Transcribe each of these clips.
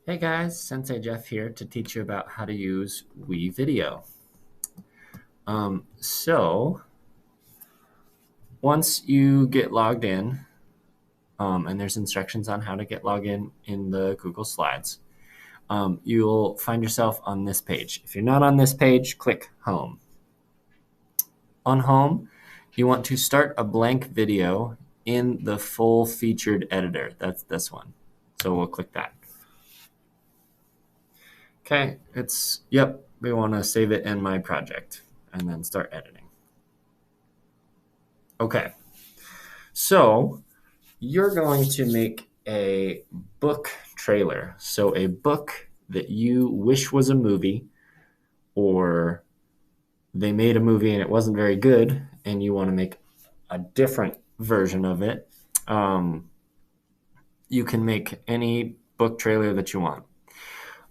Hey guys, Sensei Jeff here to teach you about how to use WeVideo. So once you get logged in, and there's instructions on how to get logged in the Google Slides, you'll find yourself on this page. If you're not on this page, click Home. On Home, you want to start a blank video in the full featured editor. That's this one. So we'll click that. Okay, we want to save it in my project and then start editing. Okay, so you're going to make a book trailer. So a book that you wish was a movie, or they made a movie and it wasn't very good, and you want to make a different version of it. You can make any book trailer that you want.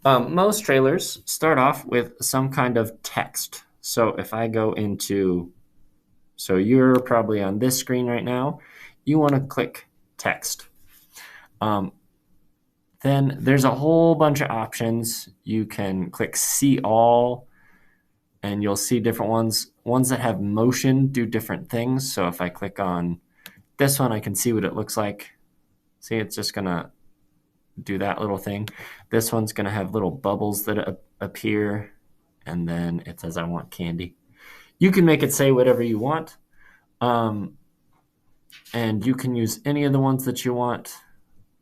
Most trailers start off with some kind of text. So if I go so you're probably on this screen right now, you want to click text. Then there's a whole bunch of options. You can click see all, and you'll see different ones. Ones that have motion do different things. So if I click on this one, I can see what it looks like. See, it's just gonna do that little thing. This one's gonna have little bubbles that appear, and then it says I want candy. You can make it say whatever you want, and you can use any of the ones that you want.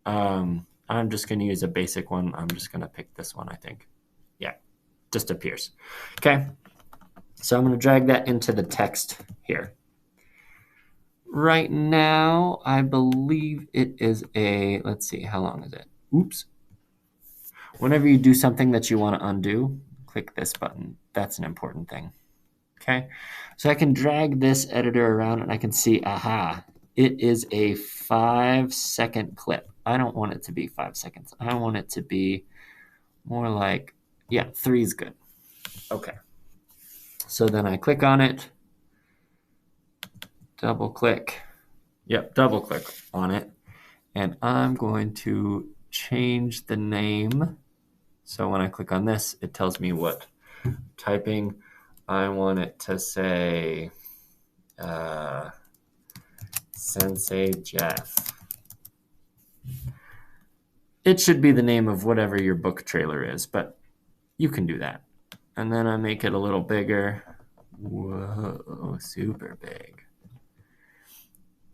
I'm just going to use a basic one. I'm just going to pick this one, I think. Yeah, just appears. Okay, so I'm going to drag that into the text here. Right now, I believe it is let's see, how long is it? Oops. Whenever you do something that you want to undo, click this button. That's an important thing. Okay, so I can drag this editor around and I can see, aha, it is a 5-second clip. I don't want it to be 5 seconds. I want it to be more like, yeah, 3 is good. Okay. So then I click on it, double click on it, and I'm going to change the name. So when I click on this, it tells me what typing. I want it to say Sensei Jeff. It should be the name of whatever your book trailer is, but you can do that. And then I make it a little bigger. Whoa, super big.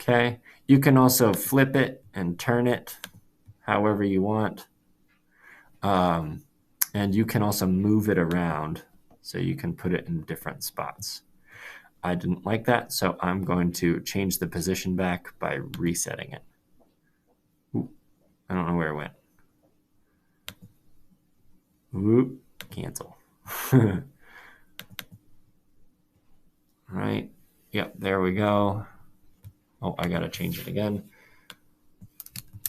Okay, you can also flip it and turn it however you want. And you can also move it around, so you can put it in different spots. I didn't like that, so I'm going to change the position back by resetting it. Ooh, I don't know where it went. Ooh, cancel. Right. Yep, there we go. Oh, I gotta change it again.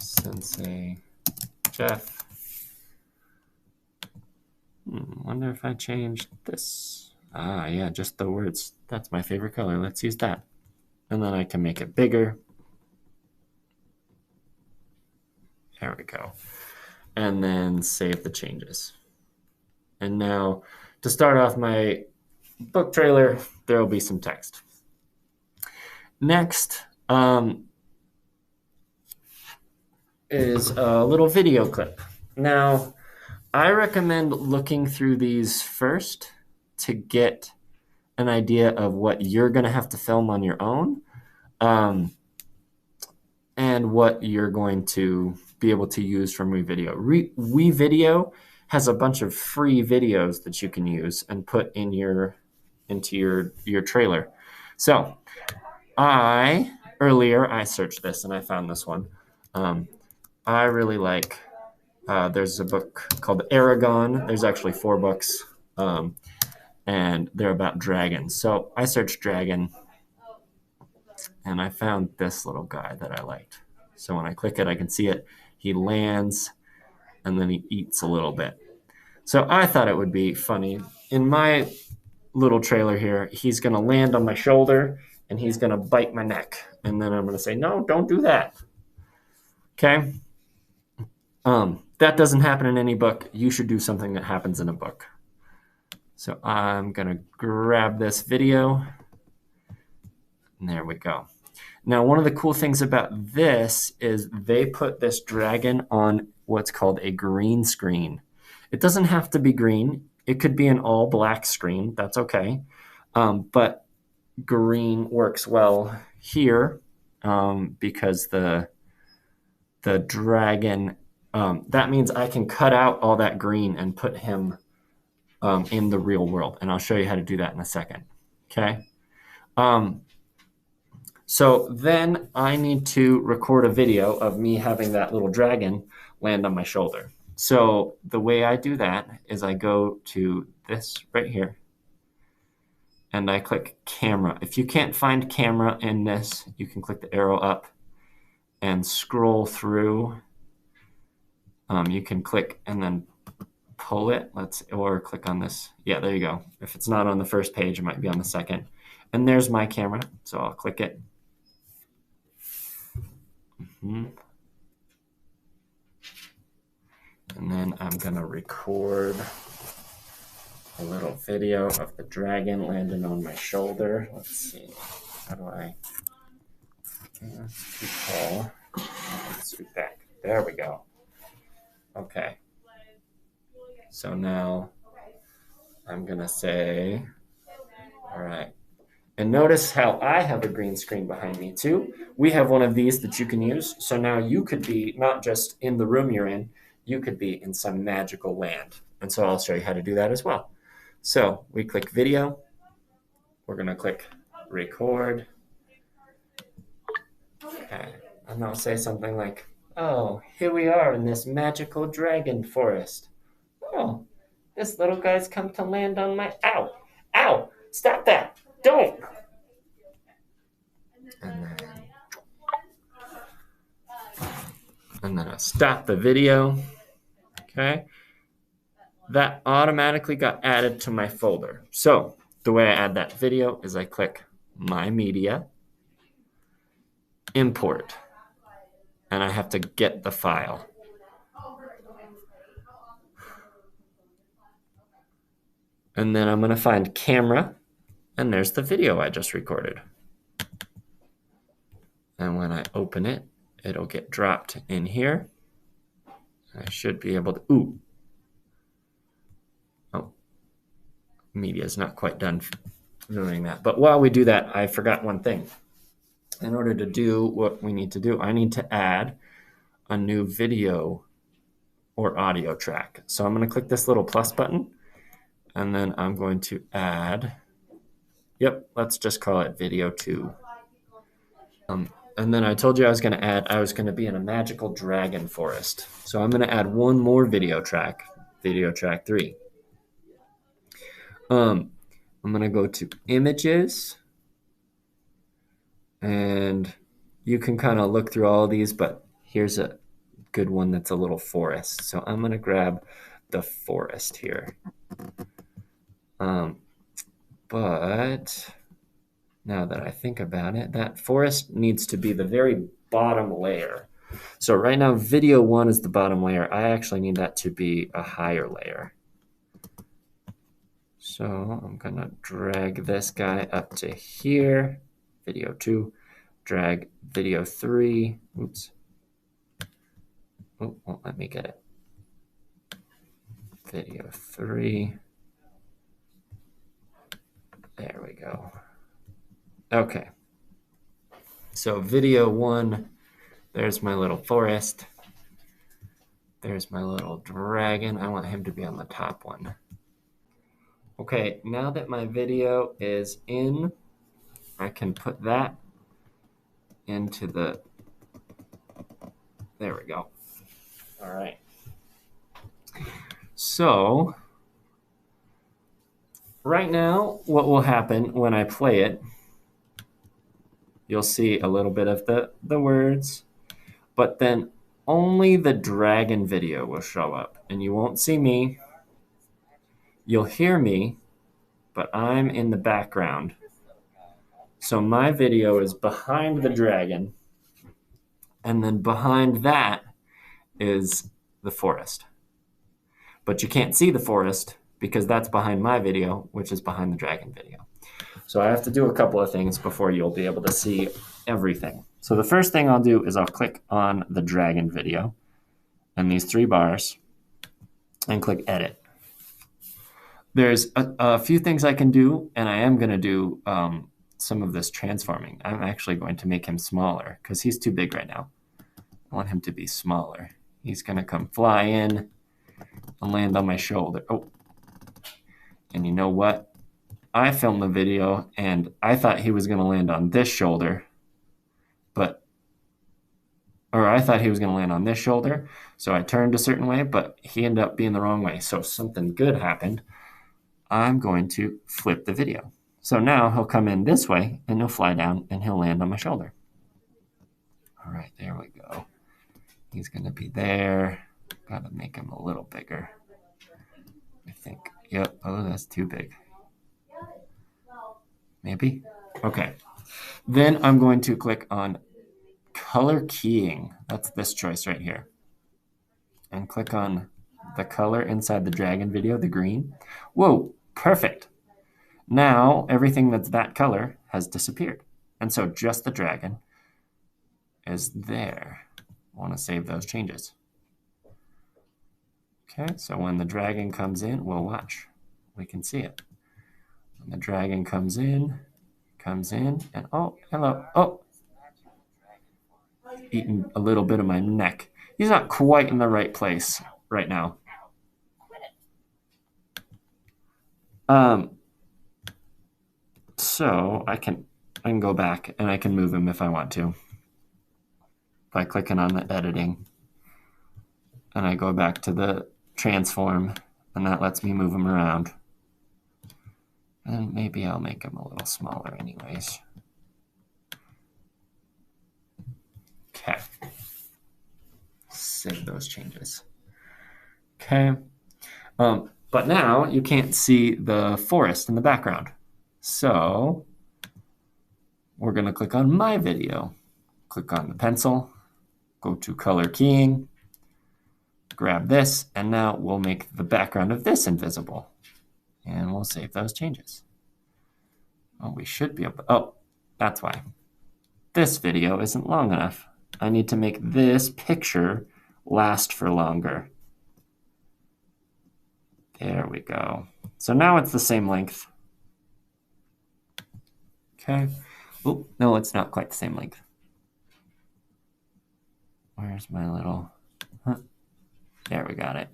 Sensei Jeff. Wonder if I changed this. Ah, yeah, just the words. That's my favorite color. Let's use that. And then I can make it bigger. There we go. And then save the changes. And now, to start off my book trailer, there will be some text. Next is a little video clip. Now, I recommend looking through these first to get an idea of what you're going to have to film on your own, and what you're going to be able to use from WeVideo. WeVideo has a bunch of free videos that you can use and put into your trailer. So earlier I searched this and I found this one. I really like, there's a book called Aragon. There's actually 4 books, and they're about dragons. So I searched dragon, and I found this little guy that I liked. So when I click it, I can see it. He lands, and then he eats a little bit. So I thought it would be funny. In my little trailer here, he's going to land on my shoulder, and he's going to bite my neck. And then I'm going to say, no, don't do that. Okay? that doesn't happen in any book. You should do something that happens in a book. So I'm going to grab this video. And there we go. Now, one of the cool things about this is they put this dragon on what's called a green screen. It doesn't have to be green. It could be an all black screen. That's okay. But green works well here because the dragon, that means I can cut out all that green and put him in the real world. And I'll show you how to do that in a second. Okay. So then I need to record a video of me having that little dragon land on my shoulder. So the way I do that is I go to this right here and I click camera. If you can't find camera in this, you can click the arrow up and scroll through. You can click and then pull it, or click on this. Yeah, there you go. If it's not on the first page, it might be on the second. And there's my camera, so I'll click it. And then I'm gonna record a little video of the dragon landing on my shoulder. Let's see, how do I, too tall. Let's scoot back. There we go. Okay. So now I'm gonna say, all right. And notice how I have a green screen behind me too. We have one of these that you can use. So now you could be not just in the room you're in, you could be in some magical land. And so I'll show you how to do that as well. So we click video. We're gonna click record. Okay, and I'll say something like, oh, here we are in this magical dragon forest. Oh, this little guy's come to land on my, ow, ow, stop that. Don't. And then I stop the video. Okay. That automatically got added to my folder. So the way I add that video is I click My Media, Import, and I have to get the file. And then I'm going to find camera. And there's the video I just recorded. And when I open it, it'll get dropped in here. I should be able to, ooh. Oh, media is not quite done doing that. But while we do that, I forgot one thing. In order to do what we need to do, I need to add a new video or audio track. So I'm going to click this little plus button, and then I'm going to add, yep, let's just call it video 2. And then I told you I was going to be in a magical dragon forest. So I'm going to add one more video track 3. I'm going to go to images, and you can kind of look through all of these, but here's a good one that's a little forest. So I'm going to grab the forest here. But now that I think about it, that forest needs to be the very bottom layer. So right now, video 1 is the bottom layer. I actually need that to be a higher layer. So I'm going to drag this guy up to here, video 2, drag video 3. Oops. Oh, won't let me get it. Video 3. There we go. Okay. So video 1, there's my little forest. There's my little dragon. I want him to be on the top one. Okay, now that my video is in, I can put that into the, there we go. All right. So right now, what will happen when I play it, you'll see a little bit of the words, but then only the dragon video will show up, and you won't see me. You'll hear me, but I'm in the background. So my video is behind the dragon, and then behind that is the forest. But you can't see the forest because that's behind my video, which is behind the dragon video. So I have to do a couple of things before you'll be able to see everything. So the first thing I'll do is I'll click on the dragon video and these 3 bars and click edit. There's a few things I can do, and I am going to do some of this transforming. I'm actually going to make him smaller because he's too big right now. I want him to be smaller. He's going to come fly in and land on my shoulder. Oh, and you know what? I filmed the video, and I thought he was going to land on this shoulder, or I thought he was going to land on this shoulder, so I turned a certain way, but he ended up being the wrong way. So something good happened. I'm going to flip the video. So now he'll come in this way, and he'll fly down, and he'll land on my shoulder. All right, there we go. He's going to be there. Got to make him a little bigger, I think. Yep. Oh, that's too big. Maybe? Okay. Then I'm going to click on color keying. That's this choice right here. And click on the color inside the dragon video, the green. Whoa, perfect. Now everything that's that color has disappeared. And so just the dragon is there. I want to save those changes. Okay, so when the dragon comes in, we'll watch. We can see it. When the dragon comes in, and oh, hello. Oh, eating a little bit of my neck. He's not quite in the right place right now. So I can go back and I can move him if I want to by clicking on the editing. And I go back to the transform, and that lets me move him around. And maybe I'll make him a little smaller anyways. Okay. Save those changes. Okay. But now you can't see the forest in the background. So we're going to click on my video. Click on the pencil. Go to color keying. Grab this, and now we'll make the background of this invisible. And we'll save those changes. Oh, we should be able to, oh, that's why. This video isn't long enough. I need to make this picture last for longer. There we go. So now it's the same length. Okay. Oh, no, it's not quite the same length. Where's my little, there we got it.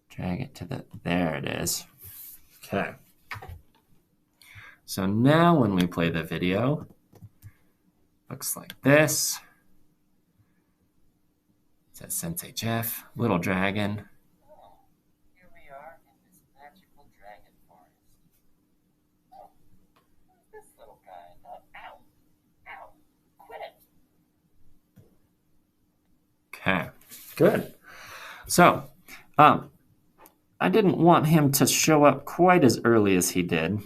Drag it to the, there it is. Okay. So now when we play the video, looks like this. It says Sensei Jeff, little dragon. Here we are in this magical dragon forest. Oh, this little guy. Ow! Ow! Quit it! Okay, good. So, I didn't want him to show up quite as early as he did.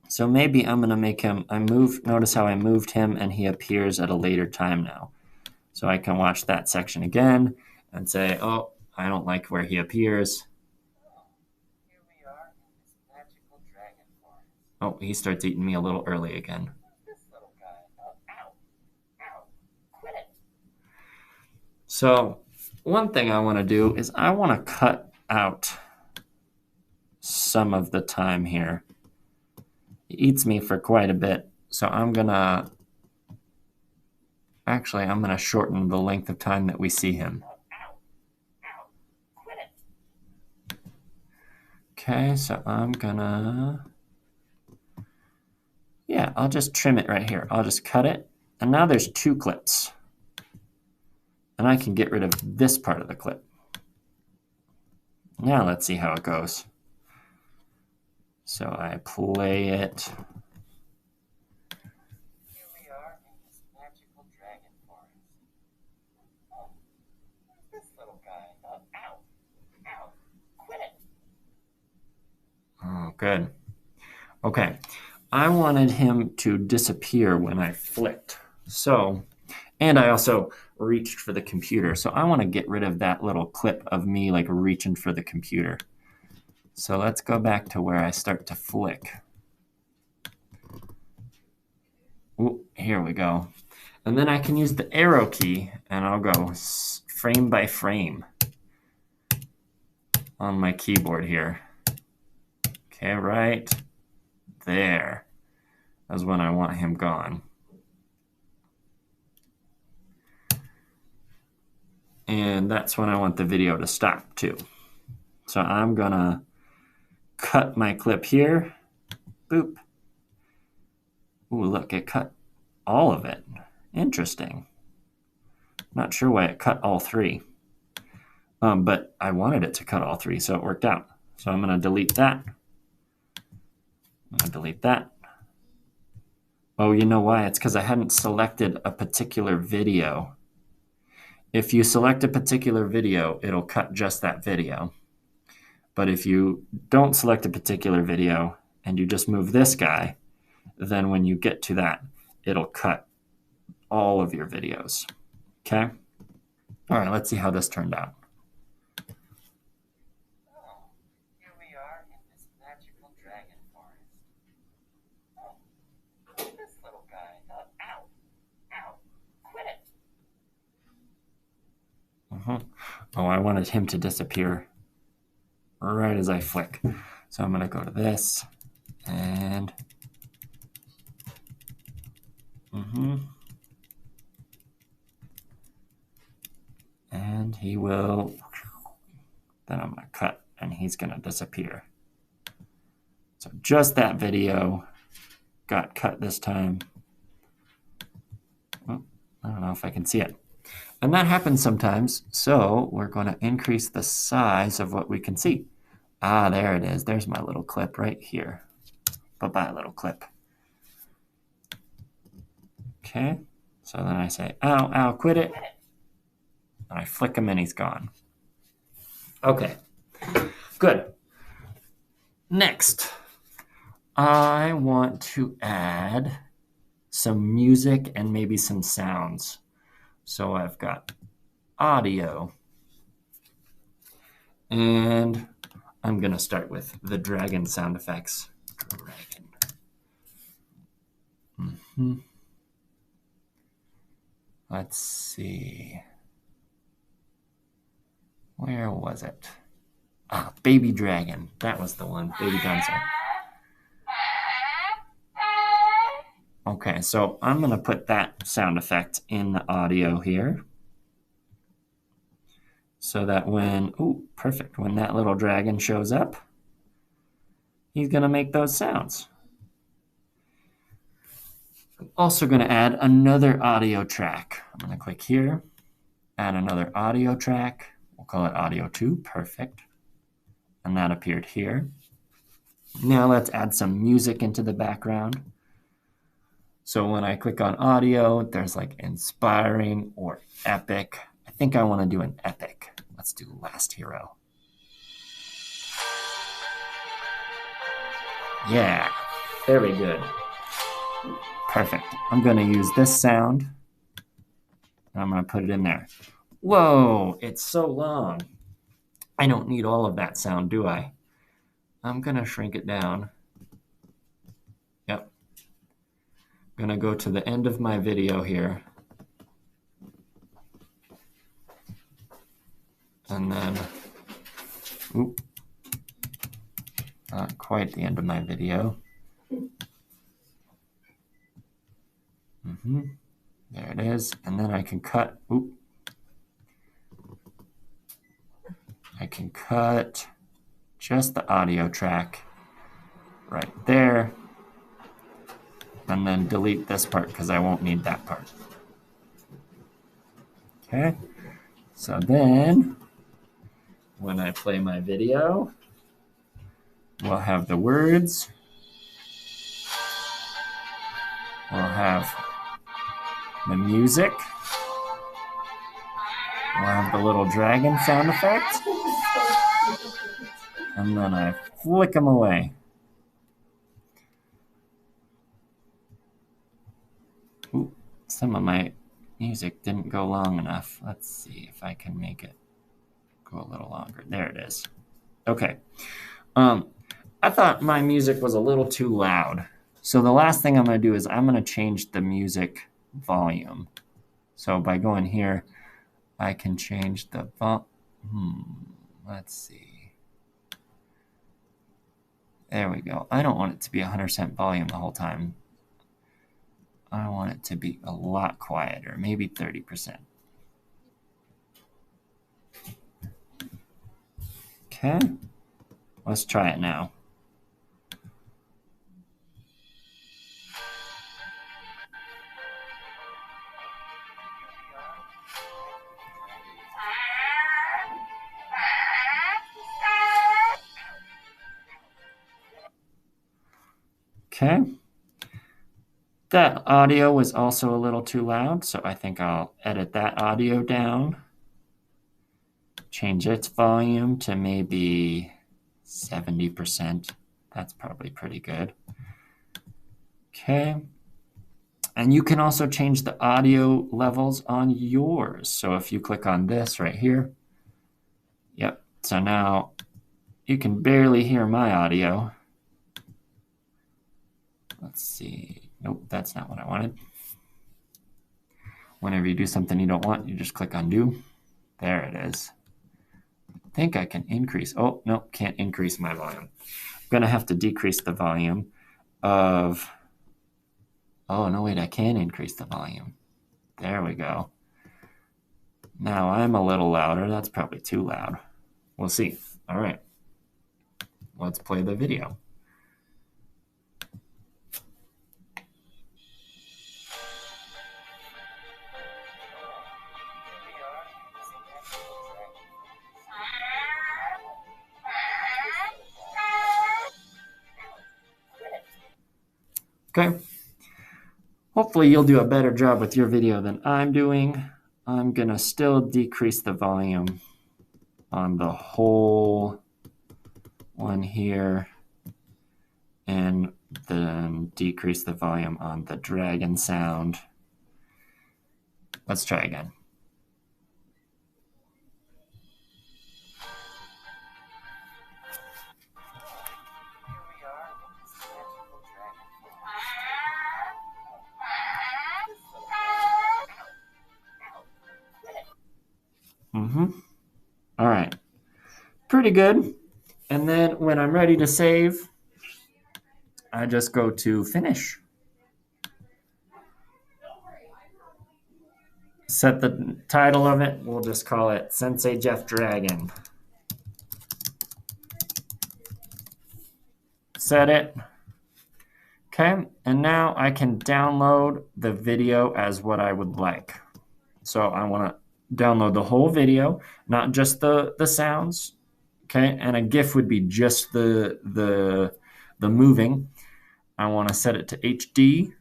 So maybe I'm going to make him, notice how I moved him and he appears at a later time now. So I can watch that section again and say, oh, I don't like where he appears. Oh, here we are in this magical dragon forest. Oh, he starts eating me a little early again. This little guy. Ow! Ow! Quit it! So one thing I want to do is I want to cut out some of the time here. He eats me for quite a bit, so I'm going to shorten the length of time that we see him. Ow! Ow! Quit it! Okay, so I'll just trim it right here. I'll just cut it, and now there's 2 clips. And I can get rid of this part of the clip. Now let's see how it goes. So I play it. Here we are in this magical dragon forest. Oh, this little guy. Ow! Ow! Quit it! Oh, good. Okay, I wanted him to disappear when I flicked. So, and I also reached for the computer. So I want to get rid of that little clip of me like reaching for the computer. So let's go back to where I start to flick. Ooh, here we go. And then I can use the arrow key and I'll go frame by frame on my keyboard here. Okay, right there is when I want him gone. And that's when I want the video to stop too. So I'm gonna cut my clip here. Boop. Ooh, look, it cut all of it. Interesting. Not sure why it cut all three. But I wanted it to cut all three, so it worked out. So I'm gonna delete that. I'm gonna delete that. Oh, you know why? It's because I hadn't selected a particular video. If you select a particular video, it'll cut just that video. But if you don't select a particular video and you just move this guy, then when you get to that, it'll cut all of your videos. Okay? All right, let's see how this turned out. Oh, here we are in this magical dragon forest. Oh, this little guy. Ow! Ow! Quit it! Oh, I wanted him to disappear right as I flick. So I'm gonna go to this and and he will, then I'm gonna cut and he's gonna disappear. So just that video got cut this time. Oh, I don't know if I can see it. And that happens sometimes, so we're going to increase the size of what we can see. Ah, there it is. There's my little clip right here. Bye-bye, little clip. Okay, so then I say, ow, ow, quit it. And I flick him and he's gone. Okay, good. Next, I want to add some music and maybe some sounds. So I've got audio. And I'm going to start with the dragon sound effects. Dragon. Let's see. Where was it? Ah, baby dragon. That was the one. Baby dinosaur. Okay, so I'm going to put that sound effect in the audio here. So that when, oh, perfect, when that little dragon shows up, he's going to make those sounds. I'm also going to add another audio track. I'm going to click here, add another audio track. We'll call it audio 2, perfect. And that appeared here. Now let's add some music into the background. So when I click on audio, there's like inspiring or epic. I think I want to do an epic. Let's do Last Hero. Yeah, very good. Perfect. I'm going to use this sound. And I'm going to put it in there. Whoa, it's so long. I don't need all of that sound, do I? I'm going to shrink it down. Yep. I'm going to go to the end of my video here. And then, oop, not quite the end of my video. There it is. And then I can cut, oop. I can cut just the audio track right there. And then delete this part because I won't need that part. Okay. So then, when I play my video, we'll have the words. We'll have the music. We'll have the little dragon sound effect. And then I flick them away. Ooh, some of my music didn't go long enough. Let's see if I can make it go a little longer. There it is. Okay. I thought my music was a little too loud. So the last thing I'm going to do is I'm going to change the music volume. So by going here, I can change the let's see. There we go. I don't want it to be 100% volume the whole time. I want it to be a lot quieter, maybe 30%. Okay, let's try it now. Okay. That audio was also a little too loud, so I think I'll edit that audio down. Change its volume to maybe 70%. That's probably pretty good. Okay. And you can also change the audio levels on yours. So if you click on this right here, yep. So now you can barely hear my audio. Let's see. Nope, that's not what I wanted. Whenever you do something you don't want, you just click undo. There it is. I think I can increase. Oh, no, can't increase my volume. I'm going to have to decrease the volume of... Oh, no, wait, I can increase the volume. There we go. Now I'm a little louder. That's probably too loud. We'll see. All right. Let's play the video. Okay. Hopefully you'll do a better job with your video than I'm doing. I'm going to still decrease the volume on the whole one here and then decrease the volume on the dragon sound. Let's try again. All right. Pretty good. And then when I'm ready to save, I just go to finish. Set the title of it. We'll just call it Sensei Jeff Dragon. Set it. Okay, and now I can download the video as what I would like. So I want to download the whole video, not just the sounds. Okay, and a GIF would be just the moving. I want to set it to HD.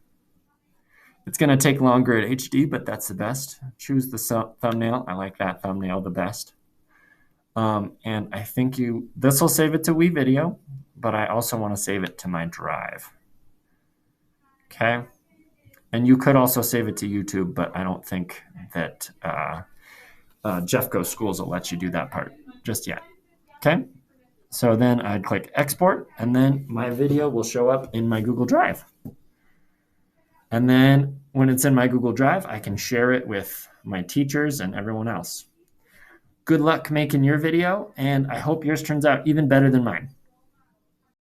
It's going to take longer at HD, but that's the best. Choose the thumbnail. I like that thumbnail the best. And I think this will save it to WeVideo, but I also want to save it to my drive. Okay. And you could also save it to YouTube, but I don't think that Jeff Goes Schools will let you do that part just yet. Okay. So then I'd click export, and then my video will show up in my Google Drive. And then when it's in my Google Drive, I can share it with my teachers and everyone else. Good luck making your video, and I hope yours turns out even better than mine.